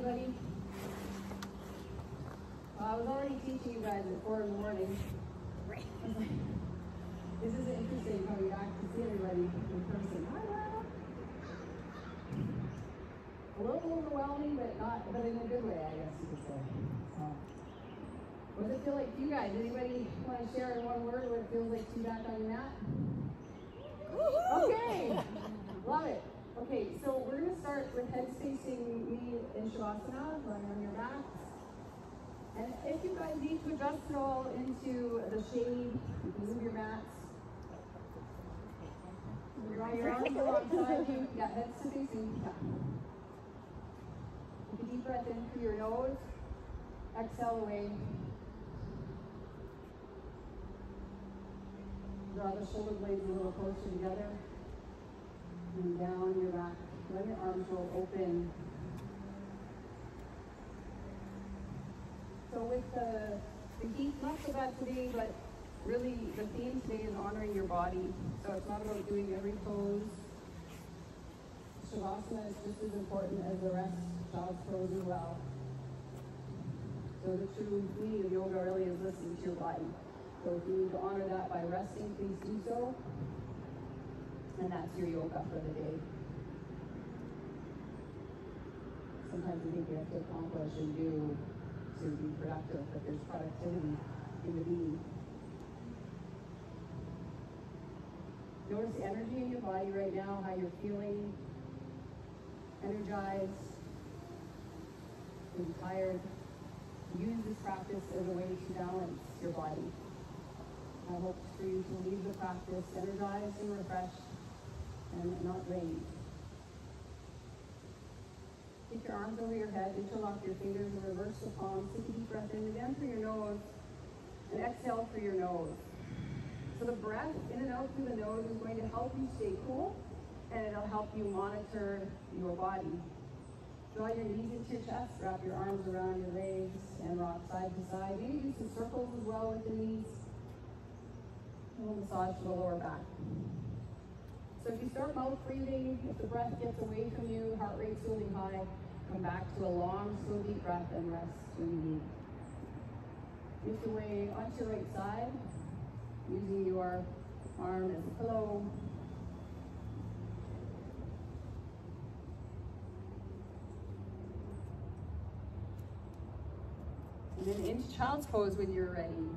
anybody? Well, I was already teaching you guys at 4 in the morning. Right. This is interesting coming back to see everybody in person. A little overwhelming, but in a good way, I guess you could say. So, what does it feel like to you guys? Anybody want to share in one word what it feels like to be back on your mat? Okay, love it. Okay, so we're going to start with heads facing me in Shavasana, lying on your backs. And if you guys need to adjust it all into the shade, you can move your mats. You draw your arms alongside you. Yeah, heads to facing. Yeah. Take a deep breath in through your nose. Exhale away. Draw the shoulder blades a little closer together. And down your back. Let your arms roll open. So with the heat, not so bad today, but really the theme today is honoring your body. So it's not about doing every pose. Shavasana is just as important as the rest, child's pose as well. So the true meaning of yoga really is listening to your body. So if you need to honor that by resting, please do so. And that's your yoga for the day. Sometimes we think we have to accomplish and do to be productive, but there's productivity in the being. Notice the energy in your body right now, how you're feeling, energized, maybe tired. Use this practice as a way to balance your body. I hope for you to leave the practice energized and refreshed and not drained. Take your arms over your head, interlock your fingers and reverse the palms. Take a deep breath in again through your nose and exhale through your nose. So the breath in and out through the nose is going to help you stay cool, and it'll help you monitor your body. Draw your knees into your chest, wrap your arms around your legs and rock side to side. Maybe do some circles as well with the knees. And we'll massage the lower back. So if you start mouth breathing, if the breath gets away from you, heart rate's really high, come back to a long, slow, deep breath and rest when you need. Make your way onto your right side, using your arm as a pillow. And then into child's pose when you're ready.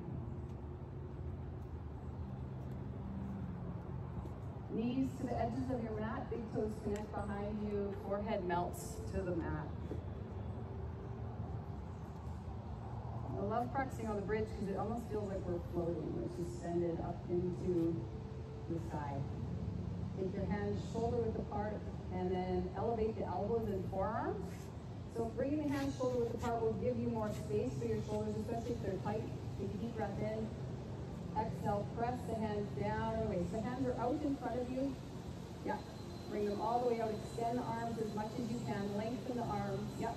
Knees to the edges of your mat, big toes connect behind you, forehead melts to the mat. I love practicing on the bridge because it almost feels like we're floating. We're suspended up into the sky. Take your hands shoulder width apart and then elevate the elbows and forearms. So bringing the hands shoulder width apart will give you more space for your shoulders, especially if they're tight. Take a deep breath in. Exhale, press the hands down and away. So hands are out in front of you. Yep. Bring them all the way out. Extend the arms as much as you can. Lengthen the arms. Yep.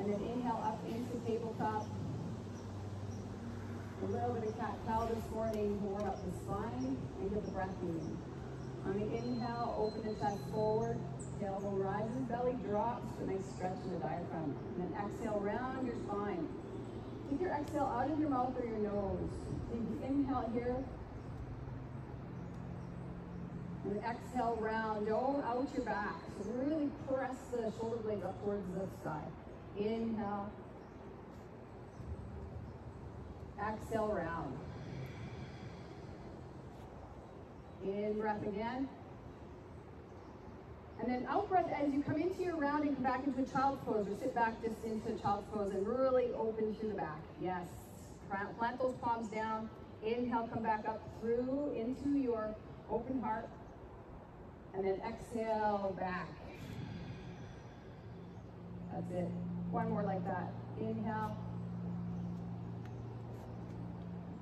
And then inhale up into tabletop. A little bit of cat-cow this morning to warm up the spine and get the breath moving. On the inhale, open the chest forward. Tailbone rises, belly drops. A nice stretch in the diaphragm. And then exhale, round your spine. Take your exhale out of your mouth or your nose. Take the inhale here. And then exhale round. Dome out your back. So really press the shoulder blades up towards the sky. Inhale. Exhale round. In breath again. And then out breath as you come into your round and come back into a child's pose, or sit back just into a child's pose and really open through the back. Yes. Plant those palms down. Inhale, come back up through into your open heart. And then exhale back. That's it. One more like that. Inhale.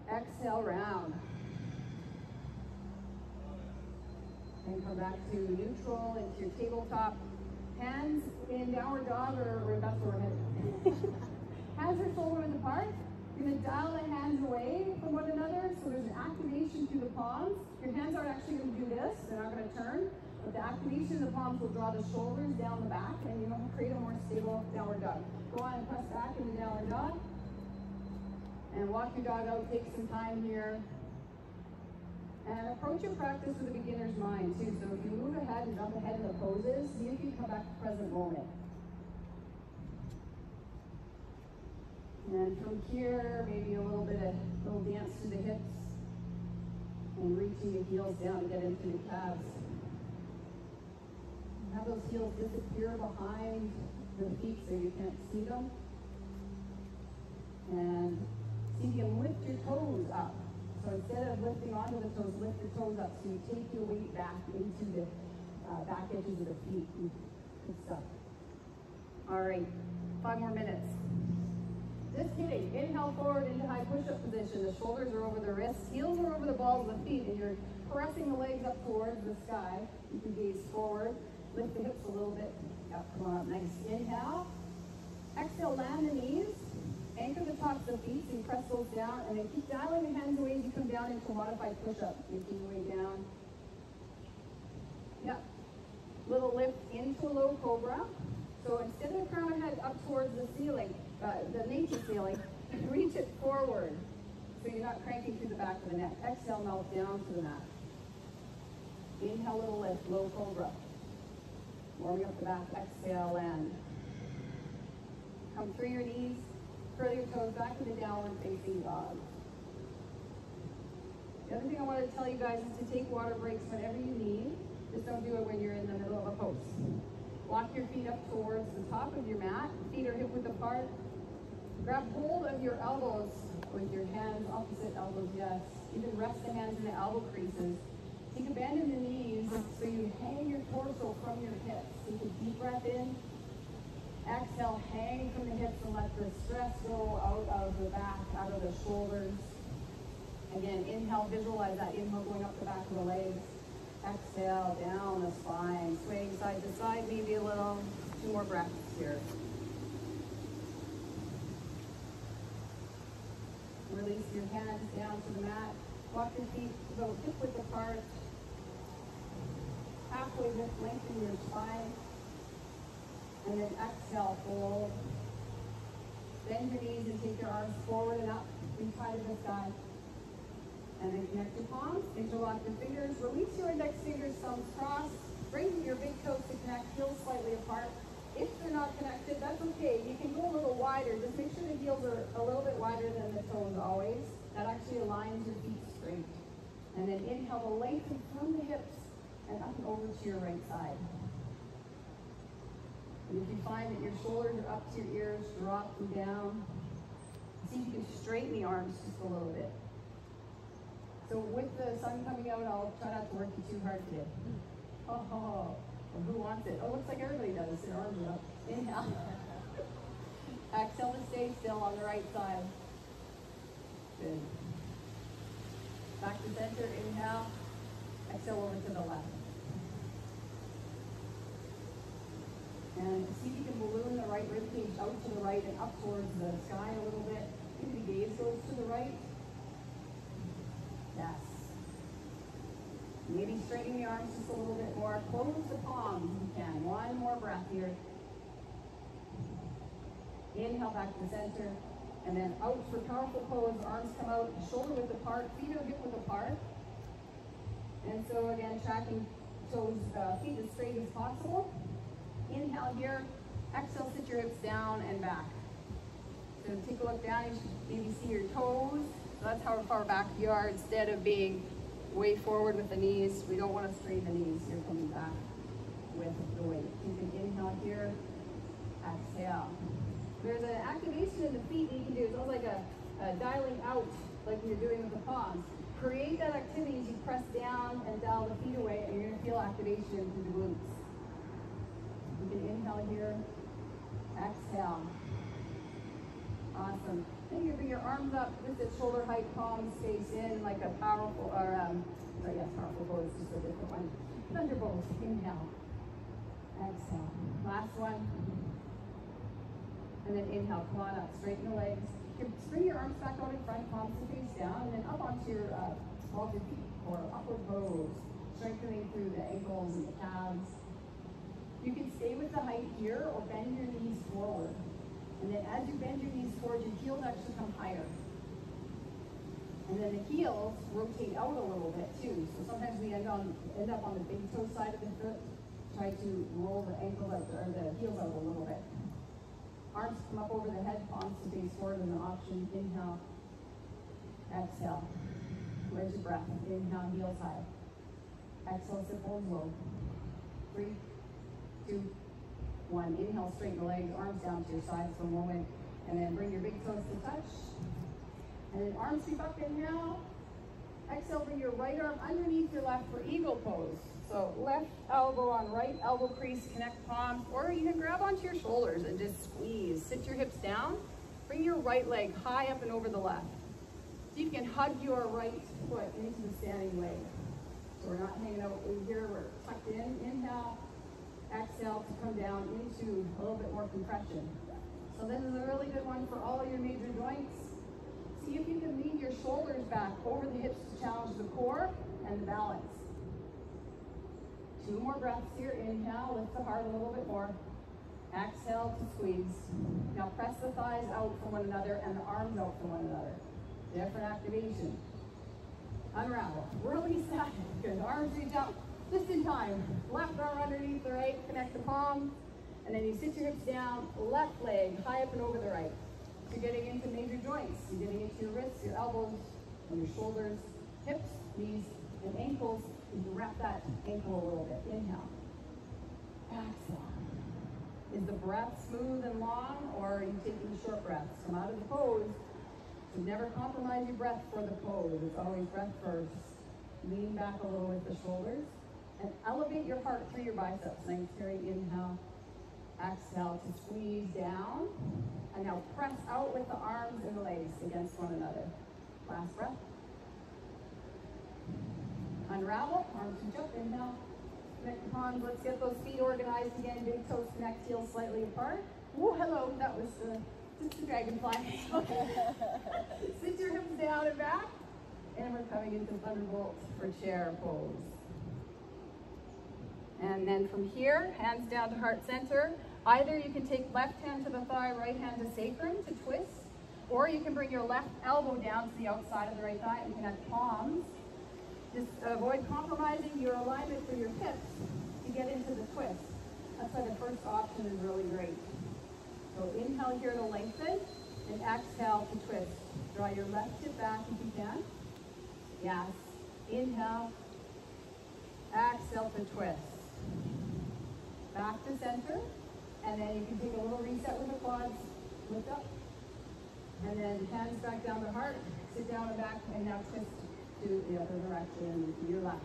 Exhale, round. And come back to neutral, into your tabletop. Hands in downward dog, or that's where we're headed. Hands are shoulder width apart. You're going to dial the hands away from one another, so there's an activation through the palms. Your hands aren't actually going to do this. They're not going to turn. But the activation of the palms will draw the shoulders down the back and you know, create a more stable downward dog. Go on and press back into downward dog. And walk your dog out, take some time here. And approach your practice with a beginner's mind too. So if you move ahead and jump ahead in the poses, see if you come back to present moment. And from here, maybe a little dance to the hips and reaching the heels down to get into the calves. Have those heels disappear behind the feet so you can't see them. And see if you can lift your toes up. So instead of lifting onto the toes, lift the toes up so you take your weight back into the back edges of the feet. Good stuff. All right, 5 more minutes. Just kidding. Inhale forward into high push-up position. The shoulders are over the wrists, heels are over the balls of the feet, and you're pressing the legs up towards the sky. You can gaze forward, lift the hips a little bit. Yep, come on up, nice. Inhale. Exhale, land the knees. Anchor the tops of the feet, so you press those down, and then keep dialing the hands away as you come down into a modified push-up. Making your way down. Yep. Little lift into a low cobra. So instead of the crown of head up towards the ceiling, the nature ceiling, reach it forward so you're not cranking through the back of the neck. Exhale, melt down to the mat. Inhale, little lift, low cobra. Warming up the back, exhale, land. Come through your knees, curl your toes back to the downward facing dog. The other thing I wanted to tell you guys is to take water breaks whenever you need. Just don't do it when you're in the middle of a pose. Walk your feet up towards the top of your mat. Feet are hip width apart. Grab hold of your elbows with your hands, opposite elbows, yes. You can rest the hands in the elbow creases. Take a bend in the knees so you hang your torso from your hips. Take a deep breath in. Exhale, hang from the hips and let the stress go out of the back, out of the shoulders. Again, inhale, visualize that inhale going up the back of the legs. Exhale, down the spine, swaying side to side, maybe a little. 2 more breaths here. Release your hands down to the mat. Walk your feet about hip width apart. Halfway lift, lengthen your spine. And then exhale, fold. Bend your knees and take your arms forward and up, reach high to the sky. And then connect your palms, interlock your fingers, release your index fingers, thumbs crossed, bring your big toes to connect, heels slightly apart. If they're not connected, that's okay. You can go a little wider. Just make sure the heels are a little bit wider than the toes always. That actually aligns your feet straight. And then inhale to lengthen from the hips and up and over to your right side. And if you find that your shoulders are up to your ears, drop them down. See if you can straighten the arms just a little bit. So with the sun coming out, I'll try not to work you too hard today. Oh, well, who wants it? Oh, looks like everybody does. Their arms are up. Inhale. Exhale to stay still on the right side. Good. Back to center. Inhale. Exhale over to the left. And see if you can balloon the right rib cage out to the right and up towards the sky a little bit. Maybe the gaze goes to the right. Yes. Maybe straightening the arms just a little bit more. Close the palms if you can. 1 more breath here. Inhale back to the center. And then out for powerful pose. Arms come out, shoulder width apart, feet are hip width apart. And so again, tracking toes, feet as straight as possible. Inhale here. Exhale, sit your hips down and back. So take a look down. You should maybe see your toes. So that's how far back you are instead of being way forward with the knees. We don't want to strain the knees. You're coming back with the weight. You can inhale here, exhale. There's an activation in the feet that you can do. It's almost like a dialing out, like you're doing with the palms. Create that activity as you press down and dial the feet away, and you're going to feel activation through the glutes. You can inhale here, exhale. Awesome. Then you bring your arms up, just at shoulder height, palms face in, like a powerful, powerful pose, just a different one. Thunder pose. Inhale. Exhale. Last one. And then inhale, come on up, straighten the legs. Bring your arms back out in front, palms to face down, and then up onto your balls of feet, or upward pose. strengthening through the ankles and the calves. You can stay with the height here or bend your knees forward. And then as you bend your knees forward, your heels actually come higher. And then the heels rotate out a little bit too. So sometimes we end up on the big toe side of the foot. Try to roll the ankles out or the heels out a little bit. Arms come up over the head, palms to face forward as an option. Inhale, exhale. Where's your breath? Inhale, heels high. Exhale, sit bones low. 3, 2, 1. Inhale, straighten the legs, arms down to your sides for a moment. And then bring your big toes to touch. And then arms sweep up, inhale. Exhale, bring your right arm underneath your left for eagle pose. So left elbow on right elbow crease, connect palms, or you can grab onto your shoulders and just squeeze. Sit your hips down. Bring your right leg high up and over the left. So you can hug your right foot into the standing leg. So we're not hanging out in here, we're tucked in. Inhale, exhale to come down into a little bit more compression. So this is a really good one for all of your major joints. See if you can lean your shoulders back over the hips to challenge the core and the balance. 2 more breaths here. Inhale, lift the heart a little bit more. Exhale to squeeze. Now press the thighs out from one another and the arms out from one another. Different activation. Unravel. Release that. Good. Arms reach out just in time. Left arm underneath the right. Connect the palms. And then you sit your hips down. Left leg high up and over the right. So you're getting into major joints. You're getting into your wrists, your elbows, and your shoulders, hips, knees, and ankles. You can wrap that ankle a little bit. Inhale. Exhale. Is the breath smooth and long, or are you taking short breaths? Come out of the pose. So never compromise your breath for the pose. It's always breath first. Lean back a little with the shoulders. And elevate your heart through your biceps. Nice, carry, inhale. Exhale to squeeze down. And now press out with the arms and the legs against one another. Last breath. Unravel, arms reach up, inhale. Connect the palms, let's get those feet organized again. Big toes connect, heels slightly apart. Oh, hello, that was just a dragonfly. Okay. Sit your hips down and back. And we're coming into thunderbolt for chair pose. And then from here, hands down to heart center. Either you can take left hand to the thigh, right hand to sacrum to twist, or you can bring your left elbow down to the outside of the right thigh and connect palms. Just avoid compromising your alignment for your hips to get into the twist. That's why the first option is really great. So inhale here to lengthen, and exhale to twist. Draw your left hip back if you can. Yes. Inhale. Exhale to twist. Back to center. And then you can take a little reset with the quads. Lift up. And then hands back down to heart. Sit down and back, and now twist to the other direction, to your left.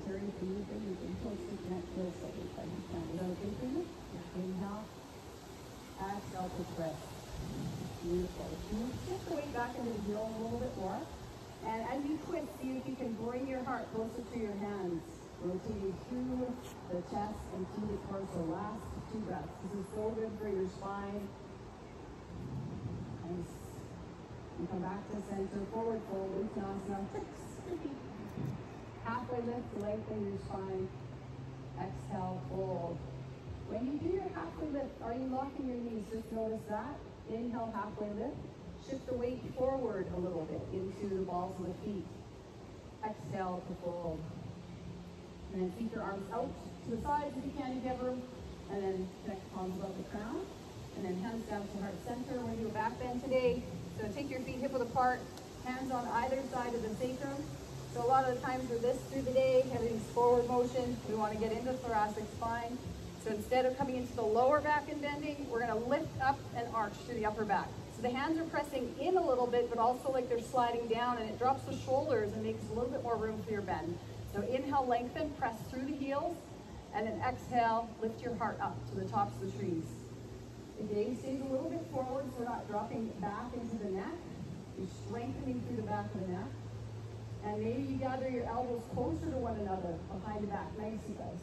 Carry if you can twist to connect heels slightly. Is that okay for you? Inhale. Exhale to twist. Beautiful. You shift the weight back into the heel a little bit more. And as you twist, see if you can bring your heart closer to your hands. Rotating through the chest and to the torso. Last 2 breaths. This is so good for your spine. Nice. You come back to center, forward fold, Uttanasana. Halfway lift, lengthen your spine. Exhale, fold. When you do your halfway lift, are you locking your knees? Just notice that. Inhale, halfway lift. Shift the weight forward a little bit into the balls of the feet. Exhale to fold. And then keep your arms out to the sides if you can, if you have room. And then connect the palms above the crown. And then hands down to heart center. We're going to do a back bend today. So take your feet hip width apart, hands on either side of the sacrum. So a lot of the times with this through the day, everything's forward motion. We want to get into thoracic spine. So instead of coming into the lower back and bending, we're going to lift up and arch through the upper back. So the hands are pressing in a little bit, but also like they're sliding down, and it drops the shoulders and makes a little bit more room for your bend. So inhale, lengthen, press through the heels, and then exhale, lift your heart up to the tops of the trees. The gaze stays a little bit forward, so we're not dropping back into the neck. You're strengthening through the back of the neck. And maybe you gather your elbows closer to one another behind the back. Nice, you guys.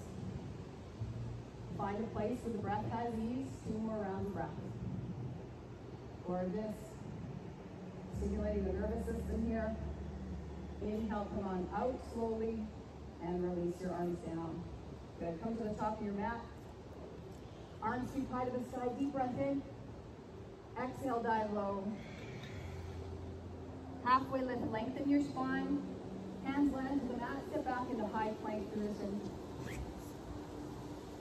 Find a place where the breath has ease. 2 more rounds of breath. Or this, stimulating the nervous system here. Inhale, come on out slowly, and release your arms down. Good, come to the top of your mat. Arms sweep high to the sky, deep breath in. Exhale, dive low. Halfway lift, lengthen your spine. Hands land to the mat, step back into high plank position.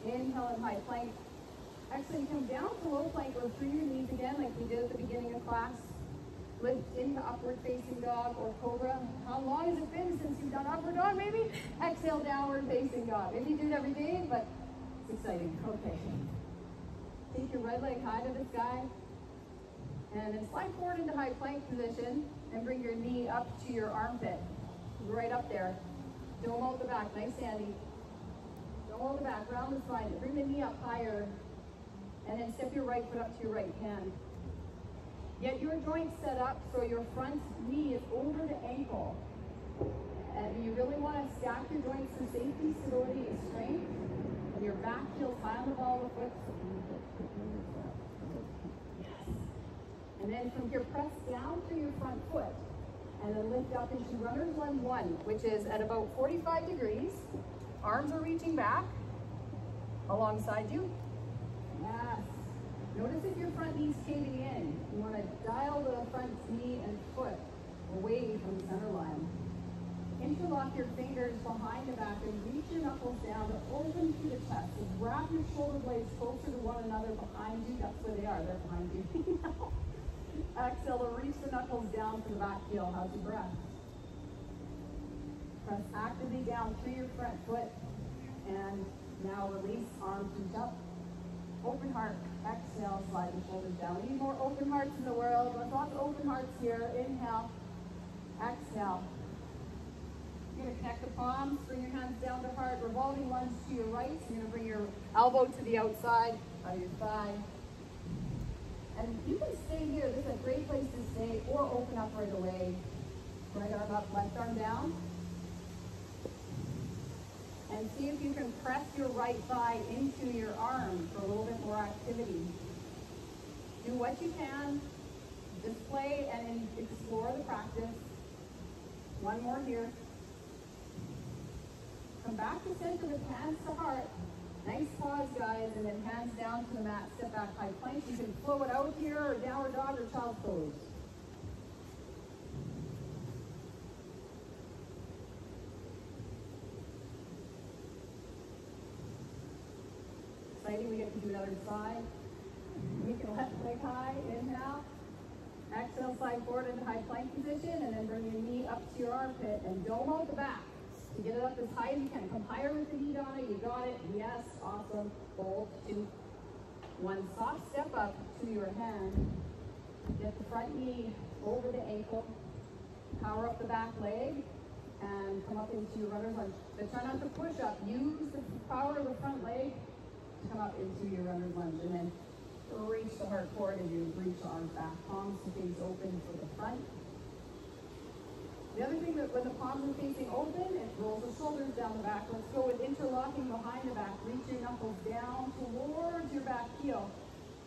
Inhale in high plank. Exhale, you come down to low plank, go through your knees again like we did at the beginning of class. Lift into upward facing dog or cobra. How long has it been since you've done upward dog, maybe? Exhale, downward facing dog. Maybe you do it every day, but it's exciting. Okay. Take your right leg high to the sky. And then slide forward into high plank position and bring your knee up to your armpit. Right up there. Don't hold the back. Nice, Sandy. Don't hold the back. Round the spine. Bring the knee up higher. And then step your right foot up to your right hand. Get your joints set up so your front knee is over the ankle. And you really want to stack your joints for safety, stability, and strength. And your back heels high on the ball of the foot. Yes. And then from here, press down through your front foot. And then lift up into runner's lunge 1, which is at about 45 degrees. Arms are reaching back alongside you. Yes. Notice if your front knee's caving in. You want to dial the front knee and foot away from the center line. Interlock your fingers behind the back and reach your knuckles down to open through the chest. So wrap your shoulder blades closer to one another behind you. That's where they are. They're behind you. Exhale to reach the knuckles down to the back heel. How's your breath? Press actively down through your front foot. And now release, arms reach up. Open heart. Exhale, slide the shoulders down. We need more open hearts in the world. Let's lots of open hearts here. Inhale. Exhale. You're going to connect the palms. Bring your hands down to heart. Revolving lunge to your right. So you're going to bring your elbow to the outside of your thigh. And you can stay here. This is a great place to stay, or open up right away. Right arm up, left arm down. And see if you can press your right thigh into your arm for a little bit more activity. Do what you can. Just play and explore the practice. One more here. Come back to center with hands to heart. Nice pause, guys, and then hands down to the mat. Step back, high plank. You can flow it out here, or downward dog, or child's pose. Exciting, we get to do another side. You can left leg high, inhale. Exhale, slide forward into high plank position, and then bring your knee up to your armpit, and don't hold the back. To get it up as high as you can. Come higher with the knee on it. You got it. Yes, awesome. Hold, 2, 1. Soft step up to your hand. Get the front knee over the ankle. Power up the back leg, and come up into your runner's lunge. But try not to push up. Use the power of the front leg to come up into your runner's lunge, and then reach the heart forward as you reach the arms back. Palms to face open for the front. The other thing, that when the palms are facing open, it rolls the shoulders down the back. Let's go with interlocking behind the back. Reach your knuckles down towards your back heel.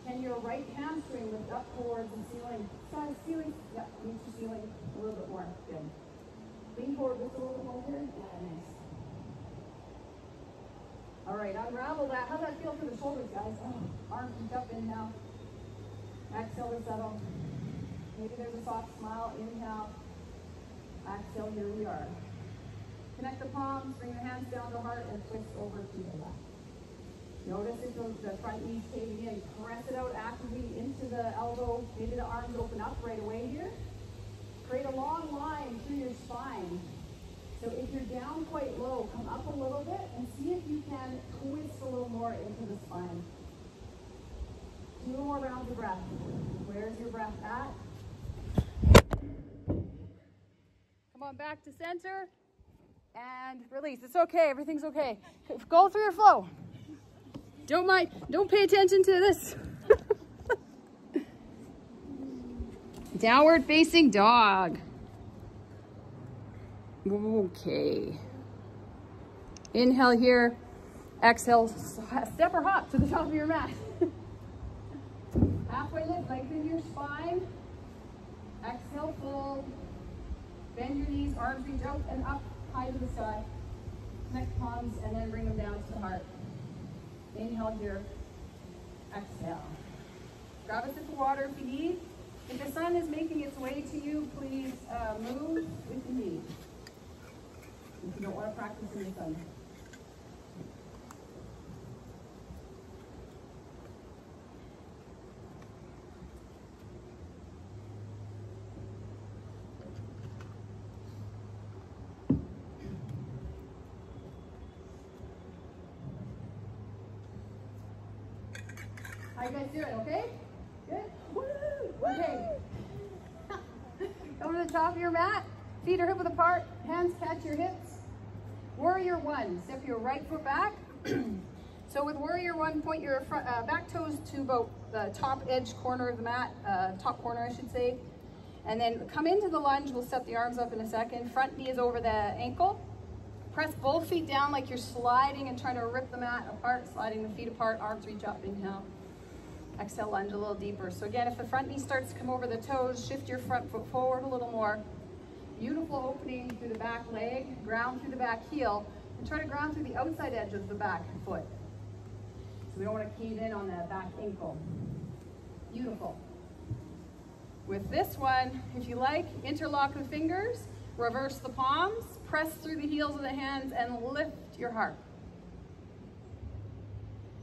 Can your right hamstring lift up towards the ceiling? Side ceiling. Yep, reach the ceiling a little bit more. Good. Lean forward just a little bit more here. Yeah, nice. All right, unravel that. How's that feel for the shoulders, guys? Oh, arms reach up, inhale. Exhale to settle. Maybe there's a soft smile. Inhale. Exhale, here we are. Connect the palms, bring your hands down to heart, and twist over to the left. Notice if the front knee's caving in. Press it out actively into the elbow. Maybe the arms open up right away here. Create a long line through your spine. So if you're down quite low, come up a little bit and see if you can twist a little more into the spine. 2 more rounds of breath. Where's your breath at? Come on back to center and release. It's okay. Everything's okay. Go through your flow. Don't mind. Don't pay attention to this. Downward facing dog. Okay. Inhale here. Exhale. Step or hop to the top of your mat. Halfway lift. Lengthen your spine. Exhale, fold. Bend your knees, arms reach out and up, high to the sky. Connect palms and then bring them down to the heart. Inhale here. Exhale. Grab a sip of water if you need. If the sun is making its way to you, please move if you need. If you don't want to practice in the sun. How you guys doing? Okay? Good? Woo! Okay. Come to the top of your mat. Feet are hip width apart. Hands catch your hips. Warrior one. Step your right foot back. So with Warrior one, point your front, back toes to about the top edge corner of the mat, top corner I should say. And then come into the lunge. We'll set the arms up in a second. Front knee is over the ankle. Press both feet down like you're sliding and trying to rip the mat apart, sliding the feet apart, arms reach up, inhale. Exhale, lunge a little deeper. So again, if the front knee starts to come over the toes, shift your front foot forward a little more. Beautiful opening through the back leg, ground through the back heel, and try to ground through the outside edge of the back foot. So we don't want to cave in on that back ankle. Beautiful. With this one, if you like, interlock the fingers, reverse the palms, press through the heels of the hands, and lift your heart.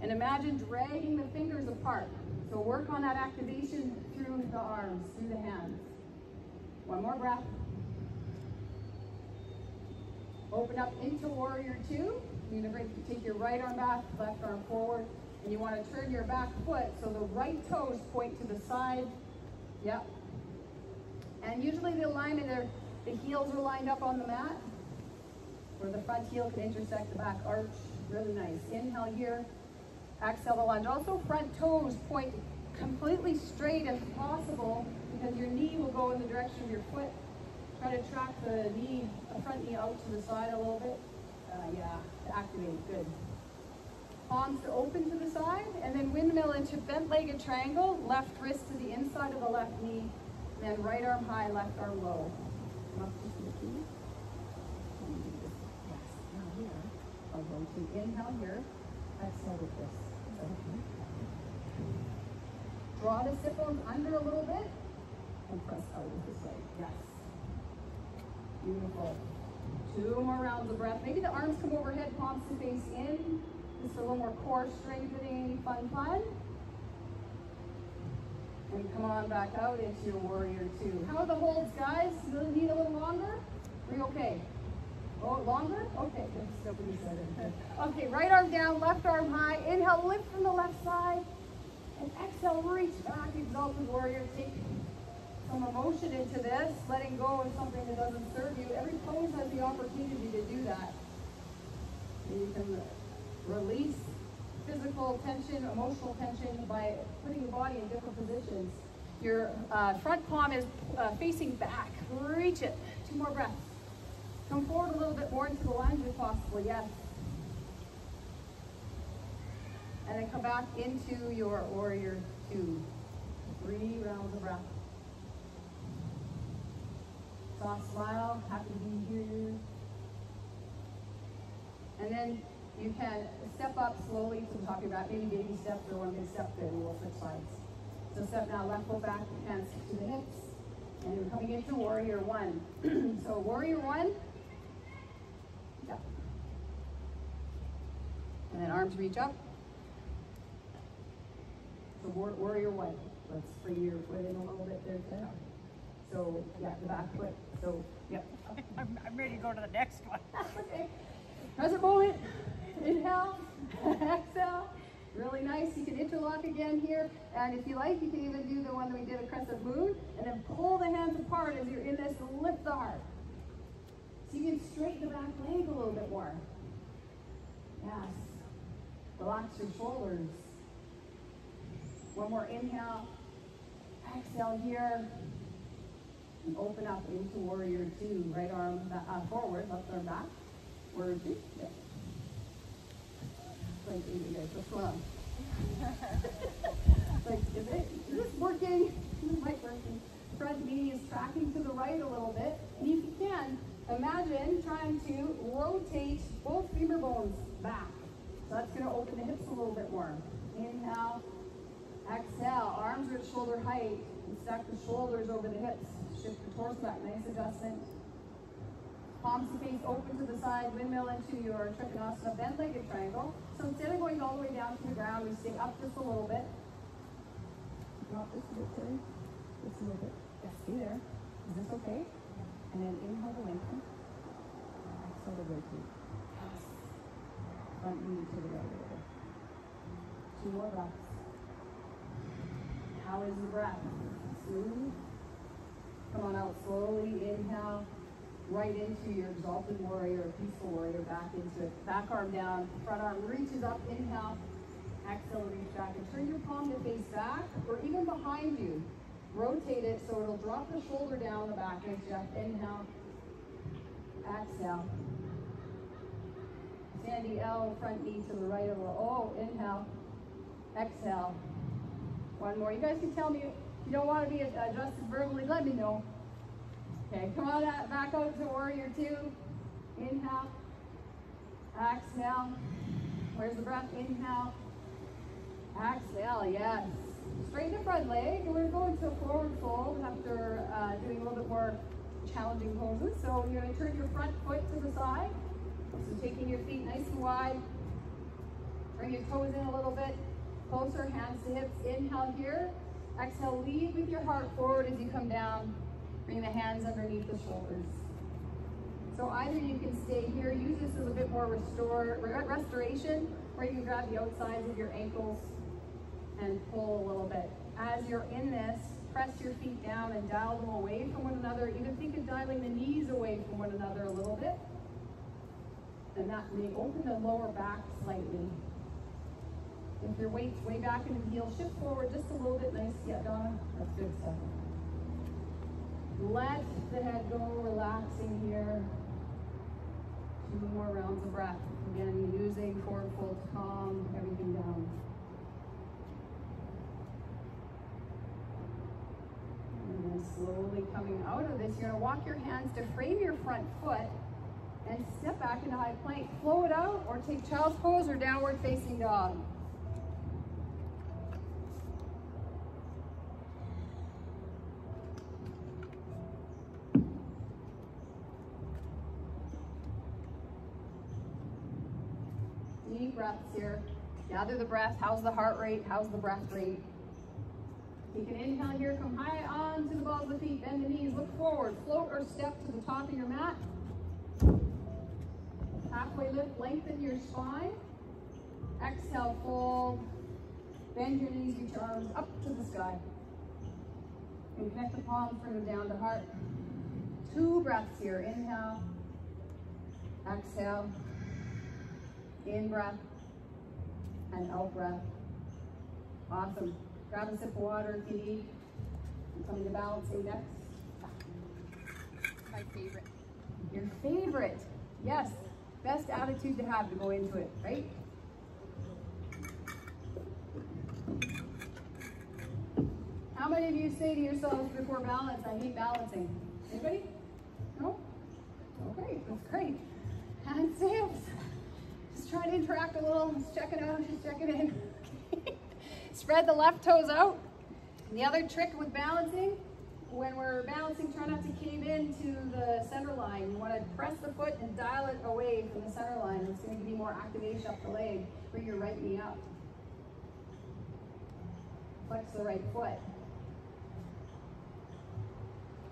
And imagine dragging the fingers apart. So work on that activation through the arms, through the hands. One more breath. Open up into Warrior two. You're going to take your right arm back, left arm forward, and you want to turn your back foot so the right toes point to the side. Yep. And usually the alignment are, the heels are lined up on the mat, where the front heel can intersect the back arch. Really nice. Inhale here. Exhale the lunge. Also front toes point completely straight as possible because your knee will go in the direction of your foot. Try to track the knee, the front knee out to the side a little bit. Yeah, to activate. Good. Palms to open to the side and then windmill into bent-legged triangle. Left wrist to the inside of the left knee. And then right arm high, left arm low. Come up to the feet. Yes. Now here, I'll go to inhale here. Exhale with this. Okay. Draw the sit bones under a little bit and press out this way. Yes. Beautiful. 2 more rounds of breath. Maybe the arms come overhead, palms to face in. Just for a little more core strengthening, fun. And come on back out into your Warrior two. How are the holds, guys? Do you need a little longer? Are you okay? Oh, longer? Okay, nobody said it. Okay, right arm down, left arm high. Inhale, lift from the left side. And exhale, reach back, exalted warrior. Take some emotion into this, letting go of something that doesn't serve you. Every pose has the opportunity to do that. You can release physical tension, emotional tension by putting your body in different positions. Your front palm is facing back. Reach it. 2 more breaths. Come forward a little bit more into the lunge if possible, yes. And then come back into your Warrior two. 3 rounds of breath. Soft smile, happy to be here. And then you can step up slowly to talking about maybe baby steps or one big step there, and we'll switch sides. So step now, left foot back, hands to the hips. And we're coming into Warrior one. So Warrior one. Yep. And then arms reach up. So Warrior one. Let's bring your foot in a little bit there too. So yeah, the back foot. So yep. I'm ready to go to the next one. Okay. Present moment. Inhale. Exhale. Really nice. You can interlock again here. And if you like, you can even do the one that we did, a crescent moon, and then pull the hands apart as you're in this to lift the heart. So you can straighten the back leg a little bit more. Yes. Relax your shoulders. One more inhale. Exhale here. And open up into Warrior two. Right arm forward, left arm back. Warrior two. Yep. Like, what's going on? Like, is this working? Is this mic working? Front knee is tracking to the right a little bit. And if you can, more. Inhale, exhale, arms are at shoulder height. And stack the shoulders over the hips. Shift the torso back, nice adjustment. Palms to face open to the side, windmill into your Trikonasana, bend-legged triangle. So instead of going all the way down to the ground, we stay up just a little bit. Drop this a bit, Terry. Just a little bit. Yes, stay there. Is this okay? And then inhale to lengthen. Exhale to rotate. Front knee to the right a little. 2 more breaths. How is the breath? Smooth. Come on out slowly. Inhale. Right into your exalted warrior, peaceful warrior, back into it. Back arm down, front arm reaches up, inhale. Exhale, reach back and turn your palm to face back or even behind you. Rotate it so it'll drop the shoulder down the back edge. Inhale. Exhale. Sandy L, front knee to the right of the inhale. Exhale. One more. You guys can tell me if you don't want to be adjusted verbally, let me know. Okay, come on back out to warrior 2. Inhale. Exhale. Where's the breath? Inhale. Exhale, yes. Straighten the front leg. We're going to forward fold after doing a little bit more challenging poses. So you're going to turn your front foot to the side. So taking your feet nice and wide. Bring your toes in a little bit. Closer, hands to hips. Inhale here. Exhale, lead with your heart forward as you come down. Bring the hands underneath the shoulders. So either you can stay here, use this as a bit more restoration, or you can grab the outsides of your ankles and pull a little bit. As you're in this, press your feet down and dial them away from one another. Even think of dialing the knees away from one another a little bit. And that may open the lower back slightly. If your weight's way back into the heel, shift forward just a little bit. Nice, yeah, Donna, that's good stuff. Let the head go, relaxing here. 2 more rounds of breath. Again, using forward fold to calm everything down. And then slowly coming out of this, you're gonna walk your hands to frame your front foot and step back into high plank. Flow it out or take child's pose or downward facing dog. Deep breaths here. Gather the breath. How's the heart rate? How's the breath rate? You can inhale here, come high onto the balls of the feet, bend the knees, look forward, float or step to the top of your mat. Halfway lift, lengthen your spine. Exhale, fold. Bend your knees, reach your arms up to the sky. And connect the palms, bring them down to heart. 2 breaths here. Inhale. Exhale. In breath and out breath. Awesome. Grab a sip of water if you need. And coming to balancing next. My favorite. Your favorite. Yes. Best attitude to have to go into it, right? How many of you say to yourselves before balance, I hate balancing? Anybody? No? Okay, that's great. Hands to hips. Just trying to interact a little, just check it out, just check it in. Spread the left toes out. And the other trick with balancing, when we're balancing, try not to cave into the center line. You want to press the foot and dial it away from the center line. It's going to give you more activation up the leg. Bring your right knee up. Flex the right foot.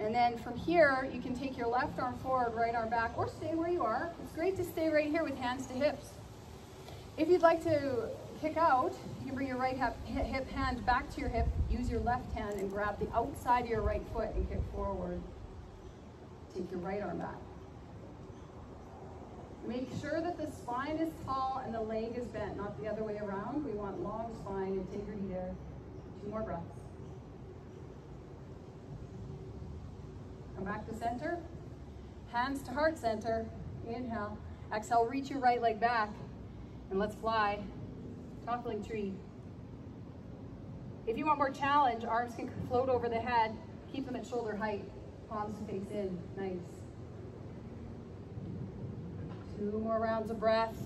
And then from here, you can take your left arm forward, right arm back, or stay where you are. It's great to stay right here with hands to hips. If you'd like to kick out, you can bring your right hip hand back to your hip, use your left hand and grab the outside of your right foot and kick forward. Take your right arm back. Make sure that the spine is tall and the leg is bent, not the other way around. We want long spine, integrity there. 2 more breaths. Come back to center. Hands to heart center. Inhale. Exhale, reach your right leg back. And let's fly. Toppling tree. If you want more challenge, arms can float over the head. Keep them at shoulder height. Palms to face in. Nice. 2 more rounds of breath.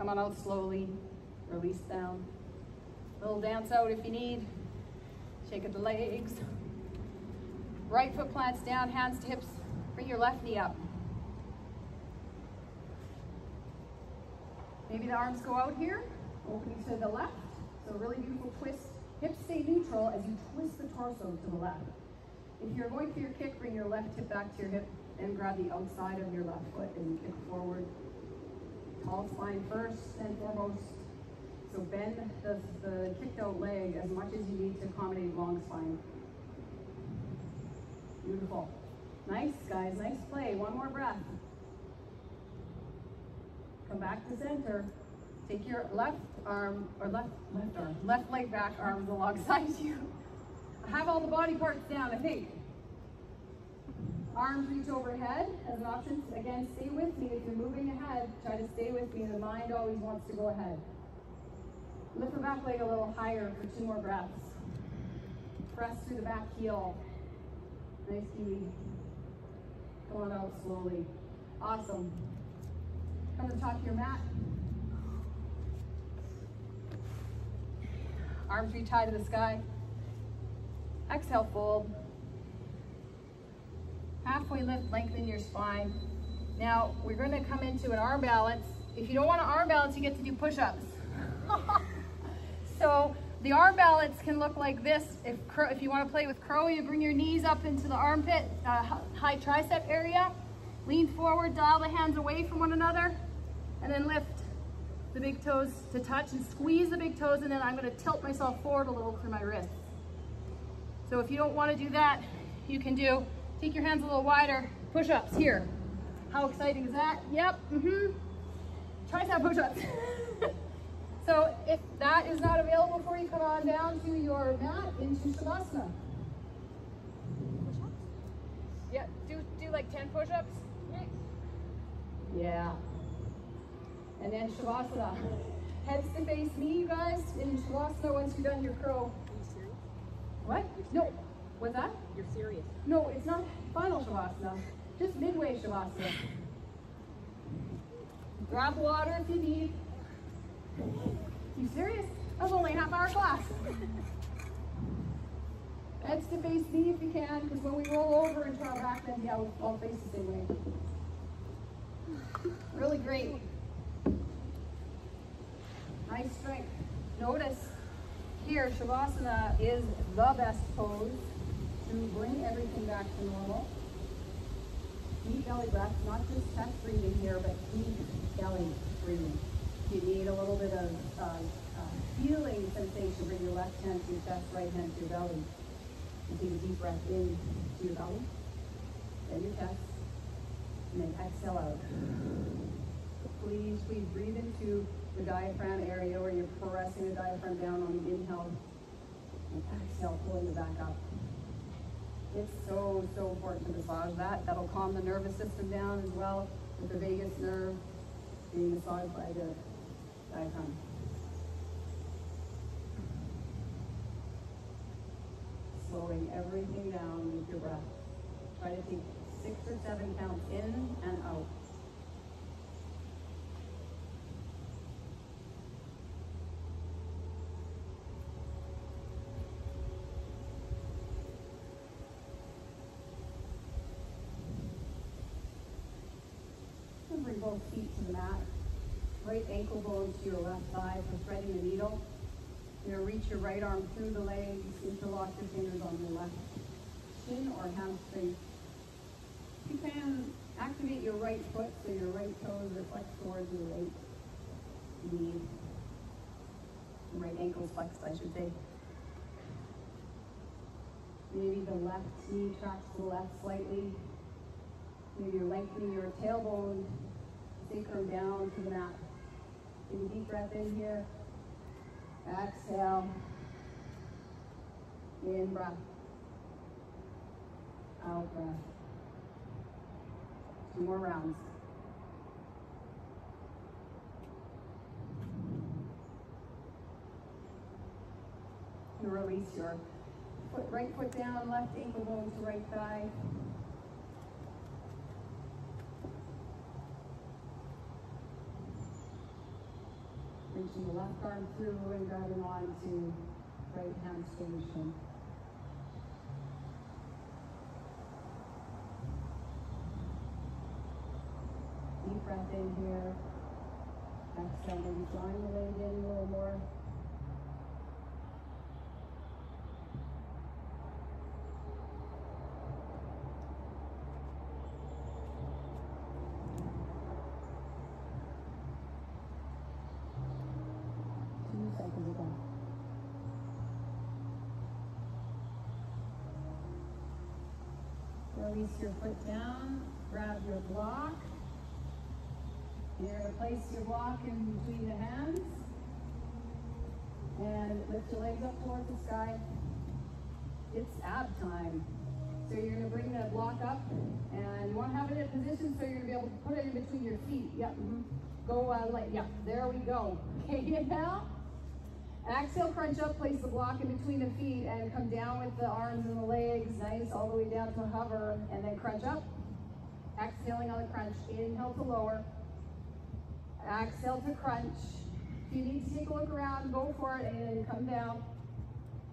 Come on out slowly, release down. Little dance out if you need. Shake at the legs. Right foot plants down, hands to hips. Bring your left knee up. Maybe the arms go out here, opening to the left. So really beautiful twist. Hips stay neutral as you twist the torso to the left. If you're going for your kick, bring your left hip back to your hip and grab the outside of your left foot as you kick forward. Tall spine first and foremost. So bend the kicked out leg as much as you need to accommodate long spine. Beautiful. Nice, guys, nice play. One more breath. Come back to center. Take your left arm, or left leg back, arms alongside you. Have all the body parts down, I think. Arms reach overhead as an option. Again, stay with me. If you're moving ahead, try to stay with me. The mind always wants to go ahead. Lift the back leg a little higher for 2 more breaths. Press through the back heel. Nice, Kiwi. Come on out slowly. Awesome. Come to the top of your mat. Arms reach high to the sky. Exhale, fold. Halfway lift, lengthen your spine. Now, we're going to come into an arm balance. If you don't want to arm balance, you get to do push-ups. So the arm balance can look like this. If you want to play with crow, you bring your knees up into the armpit, high tricep area. Lean forward, dial the hands away from one another, and then lift the big toes to touch and squeeze the big toes, and then I'm going to tilt myself forward a little through my wrists. So if you don't want to do that, you can take your hands a little wider, push-ups here. How exciting is that? Yep, tricep push-ups. So if that is not available for you, come on down to your mat into Shavasana. Yeah, do like 10 push-ups. Yeah. And then Shavasana. Heads to face me, you guys, in Shavasana once you've done your crow. Are you serious? What? No. What's that? You're serious. No, it's not final Shavasana. Just midway Shavasana. Grab water if you need. You serious? That was only a half-hour class. Heads to face me if you can, because when we roll over into our back, then yeah, I'll face the same way. Really great. Nice strength. Notice here, Shavasana is the best pose to bring everything back to normal. Deep belly breath, not just chest breathing here, but deep belly breathing. You need a little bit of feeling sensation. Bring your left hand to your chest, right hand to your belly. And take a deep breath in to your belly, then your chest, and then exhale out. Please breathe into the diaphragm area where you're pressing the diaphragm down on the inhale, and exhale, pulling it back up. It's so important to massage that. That'll calm the nervous system down as well, with the vagus nerve being massaged by the diaphragm. Slowing everything down with your breath. Try to take 6 or 7 counts in and out. Bring both feet to the mat. Right ankle bone to your left thigh for threading the needle. You're going to reach your right arm through the legs, interlock your fingers on your left shin or hamstring. You can activate your right foot so your right toes are flexed towards your right knee. Your right ankle's flexed, I should say. Maybe the left knee tracks to the left slightly. Maybe you're lengthening your tailbone, sacrum down to the mat. Take a deep breath in here. Exhale. In breath. Out breath. 2 more rounds. You release your right foot down, left ankle bone to right thigh. Reaching the left arm through and grabbing on to right hand station. Deep breath in here. Exhale, maybe drawing the leg in a little more. Release your foot down, grab your block. You're going to place your block in between the hands and lift your legs up towards the sky. It's ab time. So you're going to bring that block up and you want to have it in position so you're going to be able to put it in between your feet. Yep. Go light. Yep. There we go. Okay, inhale. Exhale, crunch up, place the block in between the feet and come down with the arms and the legs, nice, all the way down to hover, and then crunch up. Exhaling on the crunch, inhale to lower. Exhale to crunch. If you need to take a look around, go for it, and then come down.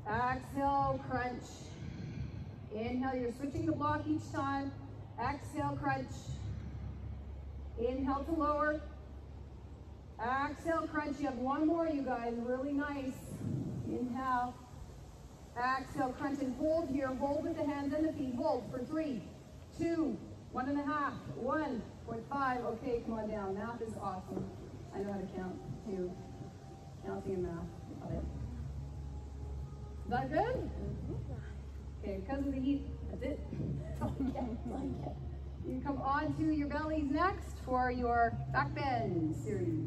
Exhale, crunch. Inhale, you're switching the block each time. Exhale, crunch. Inhale to lower. Exhale, crunch. You have one more, you guys. Really nice. Inhale. Exhale, crunch and hold here. Hold with the hands and the feet. Hold for 3, 2, 1.5, 1.5. Okay, come on down. Math is awesome. I know how to count too. Counting and math. Got it. Is that good? Okay, because of the heat, that's it. You can come on to your bellies next for your back bend series.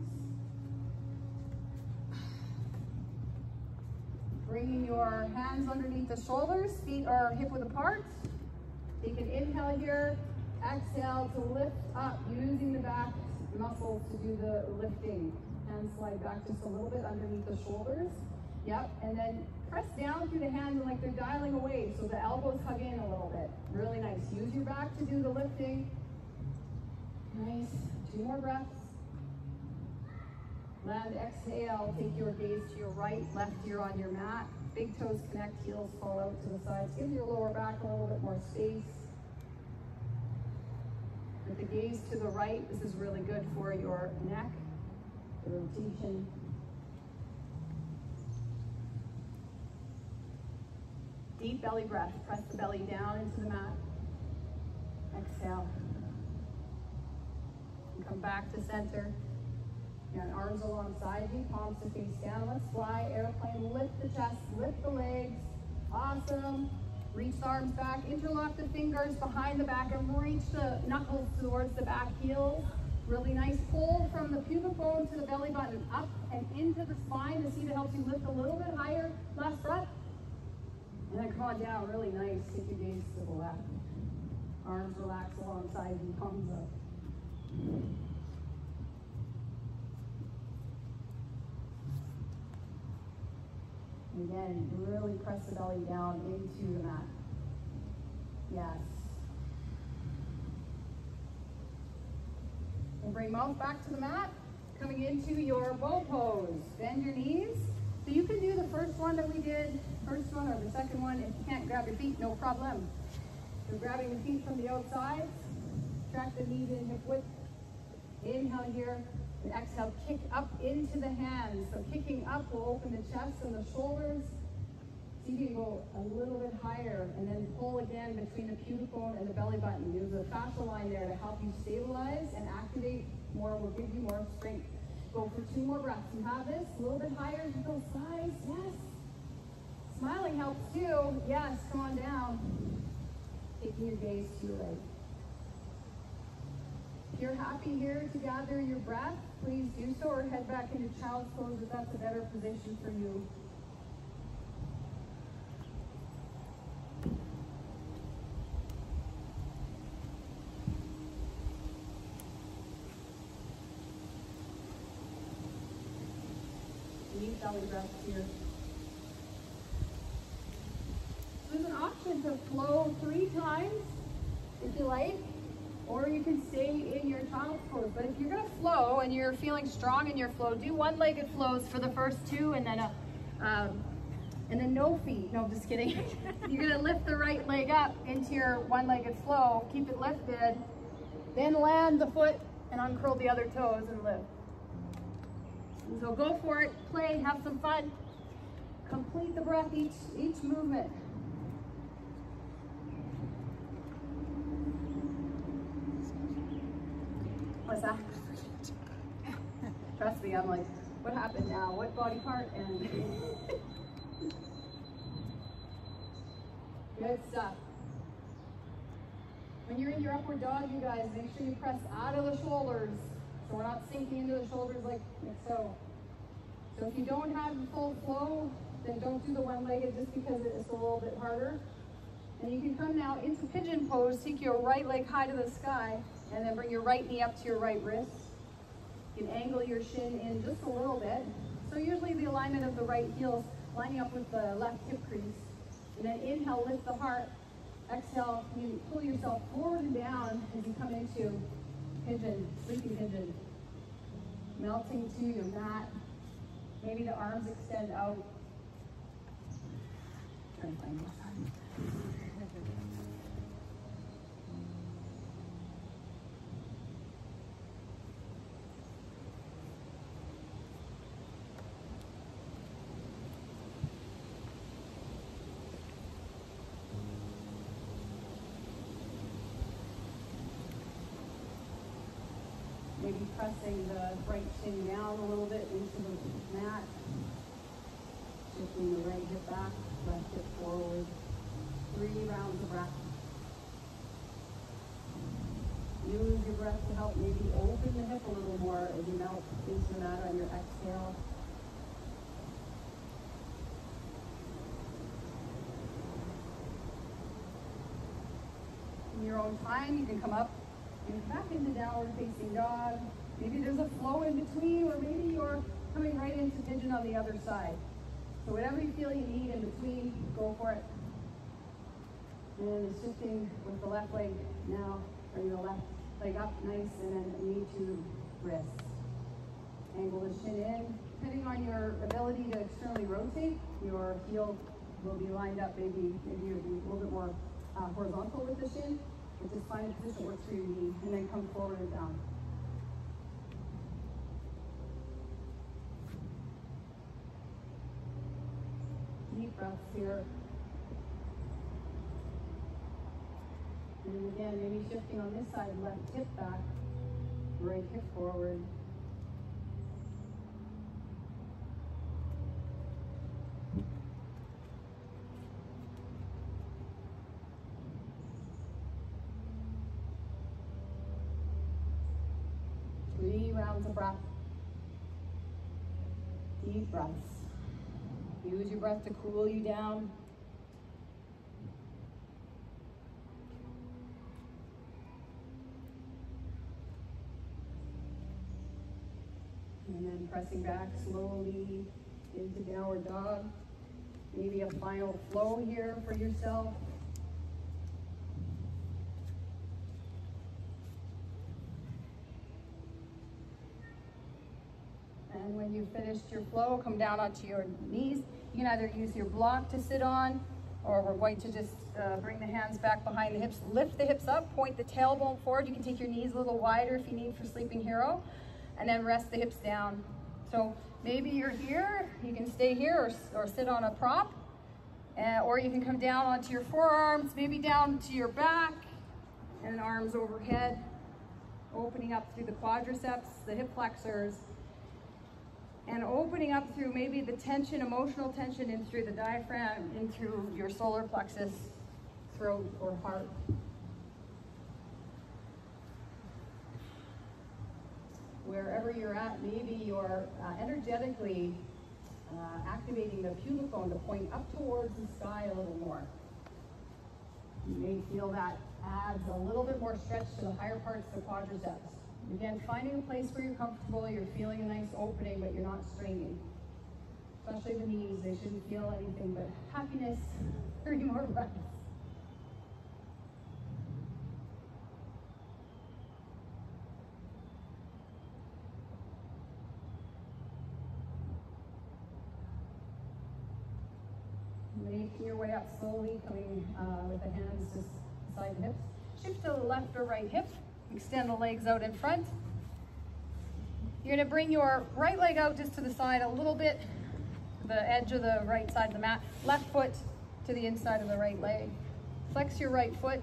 Bringing your hands underneath the shoulders, feet are hip width apart. You can inhale here, exhale to lift up, using the back muscles to do the lifting. Hands slide back just a little bit underneath the shoulders. Yep, and then press down through the hands and like they're dialing away, so the elbows hug in a little bit. Really nice. Use your back to do the lifting. Nice. 2 more breaths. Land, exhale, take your gaze to your right, left ear on your mat. Big toes connect, heels fall out to the sides. Give your lower back a little bit more space. With the gaze to the right, this is really good for your neck, the rotation. Deep belly breath. Press the belly down into the mat. Exhale. And come back to center. And arms alongside you, palms to face down. Let's fly, airplane, lift the chest, lift the legs. Awesome. Reach the arms back, interlock the fingers behind the back and reach the knuckles towards the back heels. Really nice pull from the pubic bone to the belly button, up and into the spine. The seat that helps you lift a little bit higher. Last breath. And then come on down, really nice. Take your gaze to the left. Arms relax alongside you, palms up. Again, really press the belly down into the mat. Yes. And bring mouth back to the mat. Coming into your bow pose. Bend your knees. So you can do the first one that we did, first one or the second one. If you can't grab your feet, no problem. So grabbing the feet from the outside. Track the knees in hip width. Inhale here. And exhale, kick up into the hands. So kicking up will open the chest and the shoulders. See if you can go a little bit higher and then pull again between the pubic bone and the belly button. Use a fascial line there to help you stabilize and activate more, will give you more strength. Go for 2 more breaths. You have this, a little bit higher with those thighs, yes. Smiling helps too, yes, come on down. Taking your gaze to your right. If you're happy here to gather your breath, please do so, or head back into child's pose if that's a better position for you. Deep belly breaths here. There's an option to flow 3 times if you like, or you can stay in your child's pose. But if you're gonna flow and you're feeling strong in your flow, do one-legged flows for the first two, and then no feet. No, just kidding. You're gonna lift the right leg up into your one-legged flow, keep it lifted, then land the foot and uncurl the other toes and lift. And so go for it, play, have some fun. Complete the breath each movement. What's that? Trust me, I'm like, what happened now? What body part? And good stuff. When you're in your upward dog, you guys, make sure you press out of the shoulders so we're not sinking into the shoulders like so. So if you don't have the full flow, then don't do the one-legged just because it's a little bit harder. And you can come now into pigeon pose, take your right leg high to the sky, and then bring your right knee up to your right wrist. You can angle your shin in just a little bit. So usually the alignment of the right heel lining up with the left hip crease. And then inhale, lift the heart. Exhale, you pull yourself forward and down as you come into pigeon, sleeping pigeon. Melting to your mat. Maybe the arms extend out. Try and find this one. Maybe pressing the right shin down a little bit into the mat. Shifting the right hip back, left hip forward. 3 rounds of breath. Use your breath to help maybe open the hip a little more as you melt into the mat on your exhale. In your own time, you can come up and back into downward facing dog. Maybe there's a flow in between, or maybe you're coming right into pigeon on the other side. So whatever you feel you need in between, go for it. And shifting with the left leg now, bring the left leg up nice, and then knee to wrist. Angle the shin in. Depending on your ability to externally rotate, your heel will be lined up, maybe you'll be a little bit more horizontal with the shin. But just find a position that works for your knee, and then come forward and down. Deep breaths here. And again, maybe shifting on this side, left hip back, right hip forward. Rounds of breath. Deep breaths. Use your breath to cool you down. And then pressing back slowly into downward dog. Maybe a final flow here for yourself. And when you've finished your flow, come down onto your knees. You can either use your block to sit on, or we're going to just bring the hands back behind the hips. Lift the hips up, point the tailbone forward. You can take your knees a little wider if you need for Sleeping Hero, and then rest the hips down. So maybe you're here, you can stay here or sit on a prop, or you can come down onto your forearms, maybe down to your back, and arms overhead, opening up through the quadriceps, the hip flexors, and opening up through maybe the tension, emotional tension, in through the diaphragm, in through your solar plexus, throat, or heart. Wherever you're at, maybe you're energetically activating the pubic bone to point up towards the sky a little more. You may feel that adds a little bit more stretch to the higher parts of the quadriceps. Again, finding a place where you're comfortable, you're feeling a nice opening, but you're not straining. Especially the knees, they shouldn't feel anything but happiness. 3 more breaths. Making your way up slowly, coming with the hands just beside the hips. Shift to the left or right hip. Extend the legs out in front. You're going to bring your right leg out just to the side a little bit, the edge of the right side of the mat. Left foot to the inside of the right leg. Flex your right foot.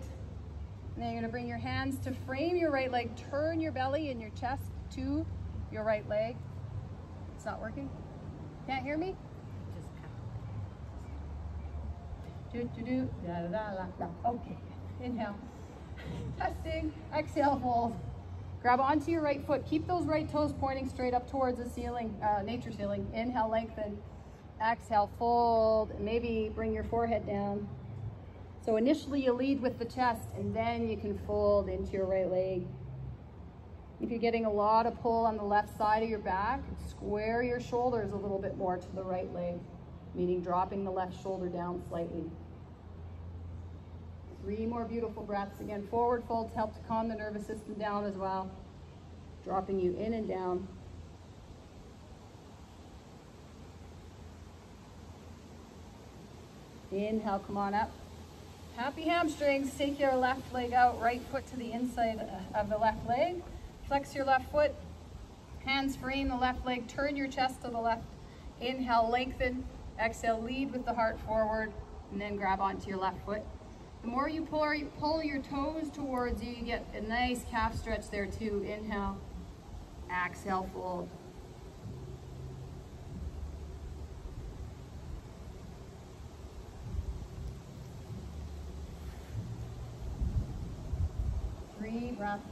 And then you're going to bring your hands to frame your right leg. Turn your belly and your chest to your right leg. It's not working? Can't hear me? Okay, inhale, testing, exhale, fold. Grab onto your right foot, keep those right toes pointing straight up towards the ceiling, nature ceiling. Inhale, lengthen, exhale, fold, and maybe bring your forehead down. So initially you lead with the chest and then you can fold into your right leg. If you're getting a lot of pull on the left side of your back, square your shoulders a little bit more to the right leg, meaning dropping the left shoulder down slightly. 3 more beautiful breaths. Again, forward folds help to calm the nervous system down as well, dropping you in and down. Inhale, come on up. Happy hamstrings. Take your left leg out, right foot to the inside of the left leg. Flex your left foot, hands frame the left leg, turn your chest to the left. Inhale, lengthen. Exhale, lead with the heart forward, and then grab onto your left foot. The more you pull your toes towards you, you get a nice calf stretch there too. Inhale, exhale, fold. Three breaths.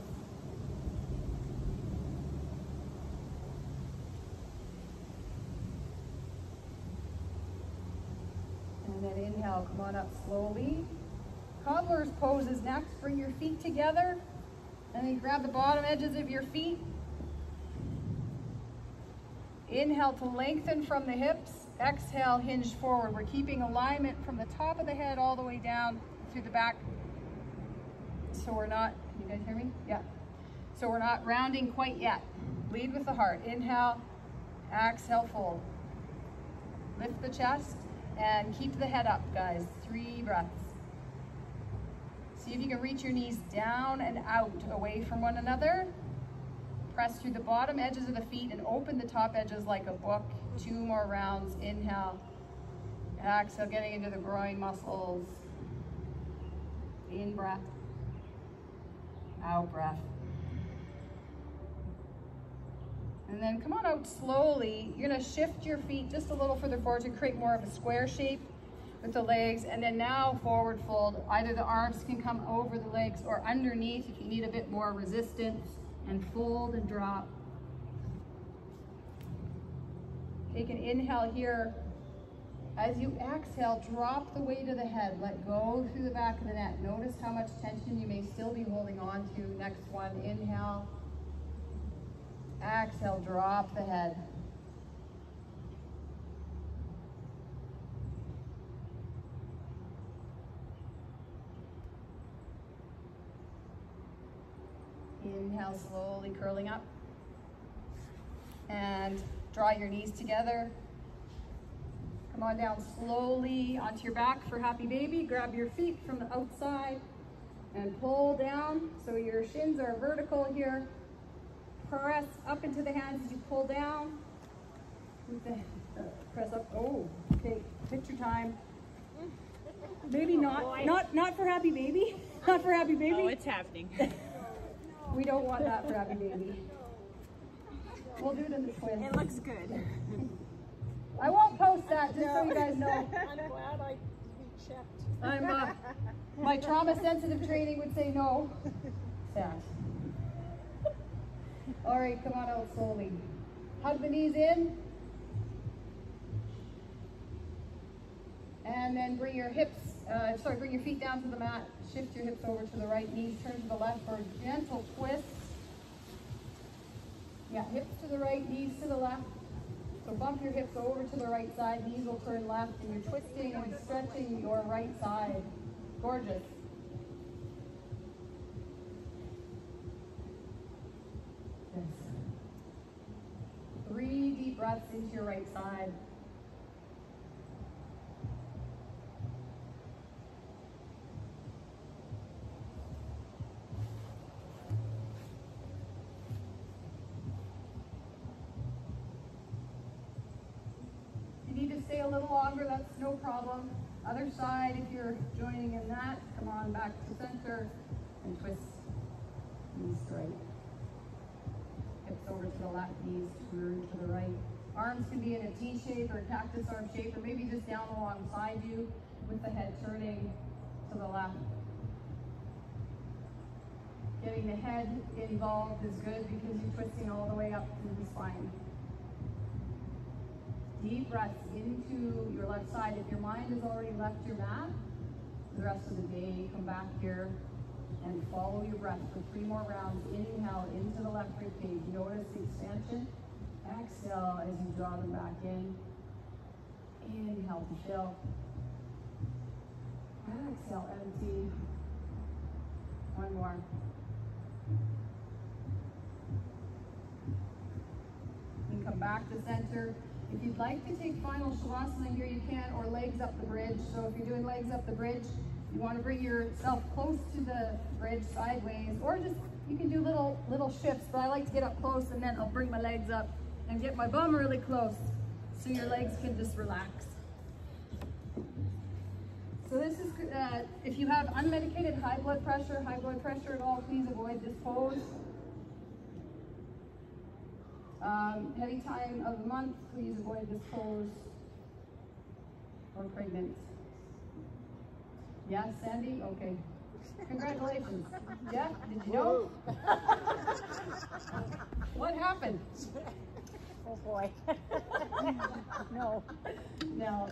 And then inhale, come on up slowly. Cobbler's pose is next. Bring your feet together and then grab the bottom edges of your feet. Inhale to lengthen from the hips. Exhale, hinge forward. We're keeping alignment from the top of the head all the way down through the back. So we're not, can you guys hear me? Yeah. So we're not rounding quite yet. Lead with the heart. Inhale, exhale, fold. Lift the chest and keep the head up, guys. 3 breaths. See if you can reach your knees down and out, away from one another. Press through the bottom edges of the feet and open the top edges like a book. 2 more rounds. Inhale. Exhale, getting into the groin muscles. In breath. Out breath. And then come on out slowly. You're going to shift your feet just a little further forward to create more of a square shape with the legs. And then now forward fold. Either the arms can come over the legs or underneath if you need a bit more resistance. And fold and drop. Take an inhale here. As you exhale, drop the weight of the head. Let go through the back of the neck. Notice how much tension you may still be holding on to. Next one, inhale. Exhale, drop the head. Inhale, slowly curling up. And draw your knees together. Come on down slowly onto your back for happy baby. Grab your feet from the outside and pull down so your shins are vertical here. Press up into the hands as you pull down. Press up. Oh, okay. Picture time. Maybe not for happy baby. Not for happy baby. Oh, it's happening. We don't want that for happy baby. We'll do it in the twist. It looks good. I won't post that, just so you guys know. I'm glad we checked. My trauma-sensitive training would say no. Sad. All right, come on out slowly. Hug the knees in. And then bring your bring your feet down to the mat. Shift your hips over to the right, knees turn to the left for a gentle twist. Yeah, hips to the right, knees to the left. So bump your hips over to the right side, knees will turn left, and you're twisting and stretching your right side. Gorgeous. Yes. 3 deep breaths into your right side. a little longer, that's no problem. Other side, if you're joining in that, come on back to center and twist knees straight. Hips over to the left, knees turn to the right. Arms can be in a T shape or a cactus arm shape, or maybe just down alongside you with the head turning to the left. Getting the head involved is good because you're twisting all the way up through the spine. Deep breaths into your left side. If your mind has already left your mat, the rest of the day, come back here and follow your breath for 3 more rounds. Inhale into the left rib cage. Notice the expansion. Exhale as you draw them back in. Inhale to fill. Exhale, empty. 1 more. You can come back to center. If you'd like to take final shavasana here, you can, or legs up the bridge. So if you're doing legs up the bridge, you want to bring yourself close to the bridge sideways, or just, you can do little shifts, but I like to get up close and then I'll bring my legs up and get my bum really close so your legs can just relax. So this is, if you have unmedicated high blood pressure at all, please avoid this pose. Heavy time of the month, please avoid this pose. Or pregnant. Yes, Sandy? Okay. Congratulations. Yeah, did you know? What happened? Oh boy. No. Now,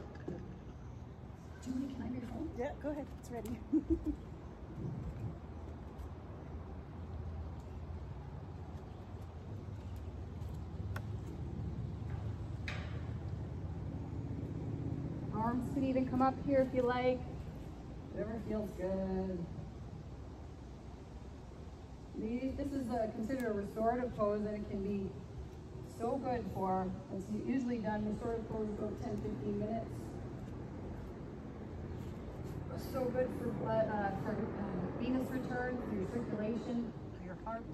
Julie, can I have your phone? Yeah, go ahead. It's ready. Arms can even come up here if you like. Whatever feels good. This is considered a restorative pose, and it can be so good for, it's usually done, restorative pose about 10-15 minutes. So good for blood, venous return, for your circulation, for your heart.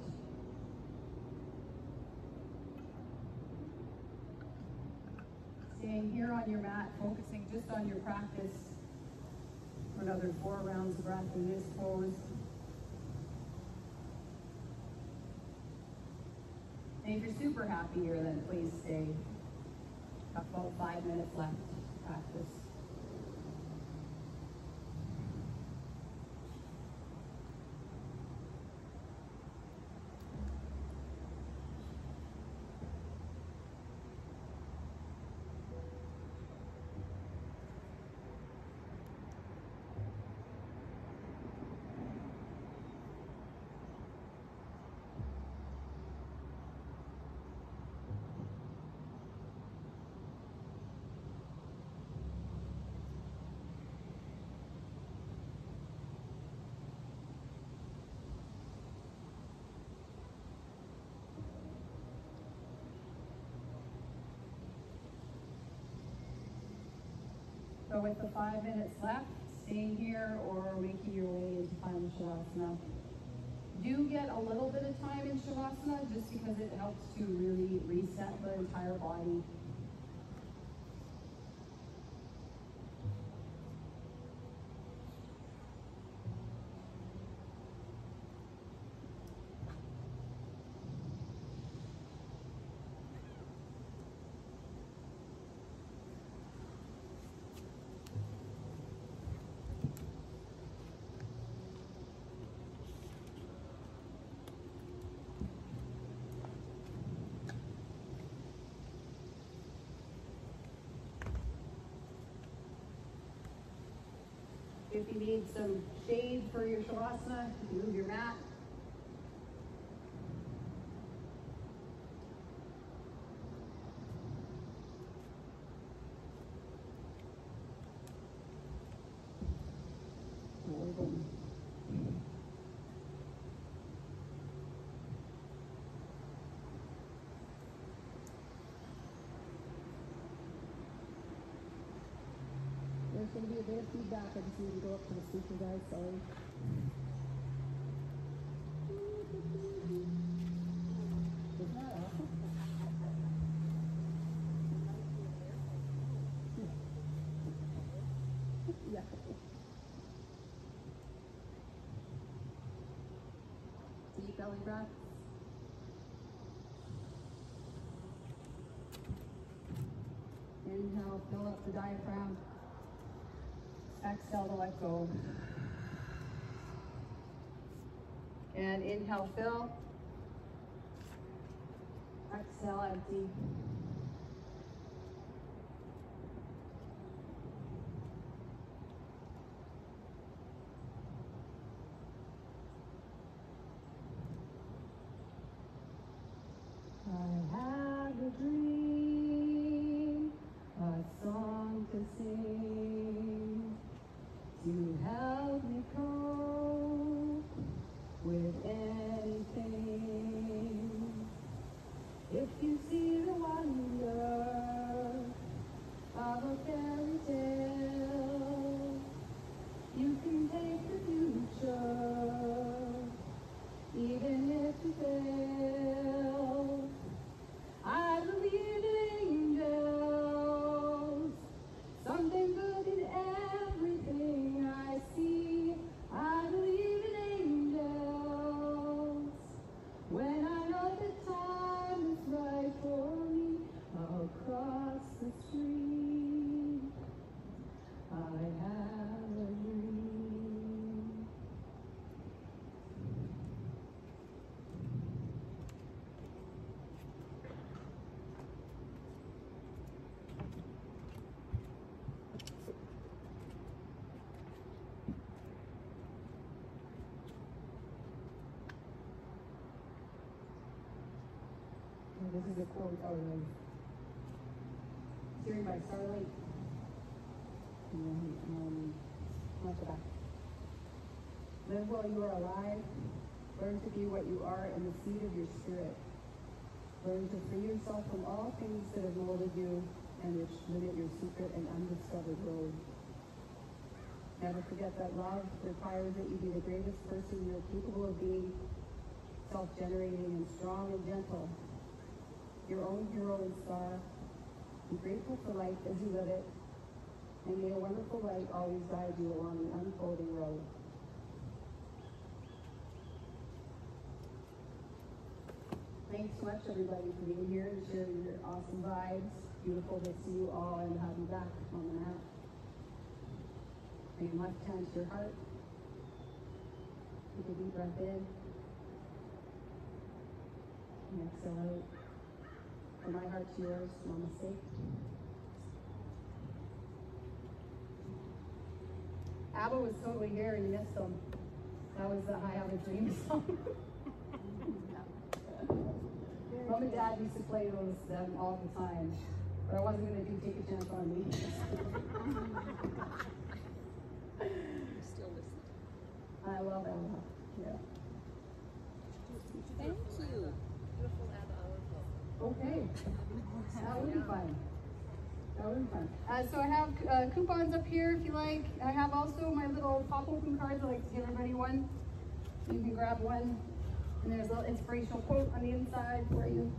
Staying here on your mat, focusing just on your practice for another 4 rounds of breath in this pose. And if you're super happy here, then please stay. Got about 5 minutes left to practice. So with the 5 minutes left, staying here or making your way into final Shavasana. Do get a little bit of time in Shavasana just because it helps to really reset the entire body. If you need some shade for your Shavasana, you can move your mat. There's going to be a bit of feedback. I just need to go up to the speaker, guys. Sorry. Isn't that awesome? Yeah. Deep belly breaths. Inhale, fill up the diaphragm. Exhale to let go. And inhale, fill. Exhale, empty. I have a dream, a song to sing, to help me cope with anything. If you see the wonder of a fairy tale, you can take the future, even if you fail. I believe in angels, something good in everything I see. I believe in angels, when I know the time is right for me. Across the street, I have a dream. This is a quote out of Steering by Starlight. Watch the back. Live while you are alive. Learn to be what you are in the seed of your spirit. Learn to free yourself from all things that have molded you and which limit your secret and undiscovered road. Never forget that love requires that you be the greatest person you're capable of being, self-generating and strong and gentle. Your own hero and star. Be grateful for life as you live it, and may a wonderful light always guide you along the unfolding road. Thanks so much, everybody, for being here and sharing your awesome vibes. Beautiful to see you all and have you back on the mat. Bring your left hand to your heart. Take a deep breath in. And exhale out. From my heart to yours, namaste. ABBA was totally here and you missed them. That was the I Have a Dream song. Mom and Dad used to play them all the time, but I wasn't going to do Take a Chance on Me. Still listening. I love ABBA. Yeah. Thank you. Beautiful ABBA. Okay. That would be fun. That would be fun. So I have coupons up here if you like. I have also my little pop open cards. I like to give everybody one. You can grab one. And there's a little inspirational quote on the inside for you.